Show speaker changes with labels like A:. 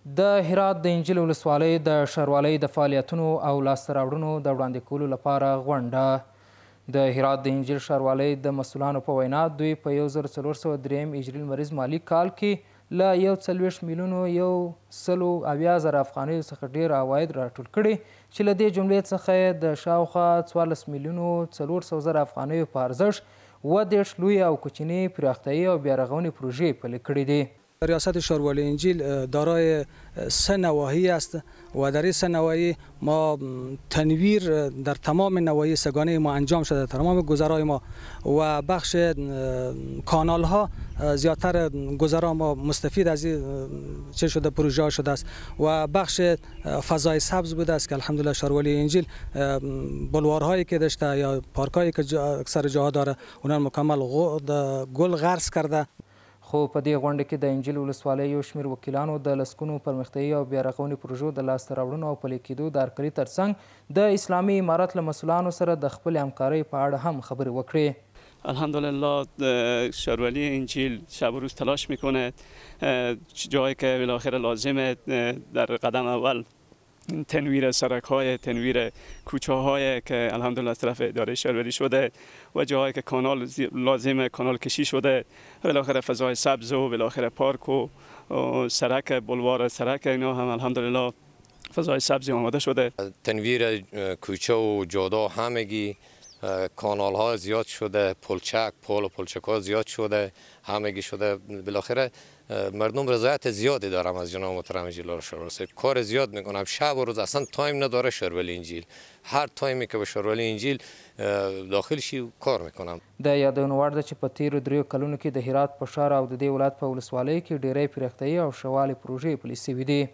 A: د هرات د انجیل ولسوالۍ د ښاروالۍ د فعالیتونو او لاسته راوړنو د وړاندې کولو لپاره غونډه د هرات د انجیل ښاروالۍ د مسؤلانو په وینا دوی په 1403 هجري لمریز مالي کال کې له 41 میلیونو 170,000 افغانیو څخه ډیر عواید راټول کړي چې له دې جملې څخه یې د شاوخوا 14 میلیونو 400,000 افغانیو په ارزښت 30 لوی او کوچني پراختیايي او بیارغونې پروژې پلي کړي دي.
B: ریاست شاروالۍ انجیل دارای 3 نواحی است و در این 3 نواحی ما تنویر در تمام نواحی سگانه ما انجام شده، تمام گذرهای ما و بخش کانال ها زیادتر گذرها ما مستفید از چه شده پروژه شده است و بخش فضای سبز بوده است که الحمدلله شاروالۍ انجیل بلوارهایی که داشته یا پارکایی که اکثر جاها داره اونها مکمل گل غرس کرده.
A: خو په دې غونډه کې د انجیل ولسوالۍ یو شمېر وکیلانو د لسګونو پرمختیایي او بیارغونې پروژو د لاسته راوړنو او پلي کېدو د هرکلي ترڅنګ د اسلامي امارت له مسؤلانو سره د خپلې همکارۍ په اړه هم خبرې وکړې.
C: الحمدلله شاروالۍ انجیل شب و روز تلاش میکنه جایی که بالاخره لازمه در قدم اول تنویر سرک های تنویر کوچه های که الحمدلله از طرف اداره شهروری شده و جاهایی که کانال لازمه کانال کشی شده بالاخره فضای سبز و بالاخره پارک و سرک بلوار سرک اینا هم الحمدلله فضای سبزی آماده شده.
D: تنویر کوچه و جادا همگی کانال ها زیاد شده، پلچک پل و پلچک ها زیاد شده، همگی شده. بالاخره مردم رضایت زیادی دارم از جناب محترم انجیل شاروالۍ. کار زیاد میکنم، شب و روز اصلا تایم نداره شاروالۍ انجیل. هر تایمی که به شاروالۍ انجیل داخل شي کار میکنم.
A: د یادونې وړ ده چې په تیرو 3 کلونو کې د هرات په ښار او د دې ولایت په ولسوالیو کې ډیری پراختیایي او ښه والي پروژې پلي شوي دي.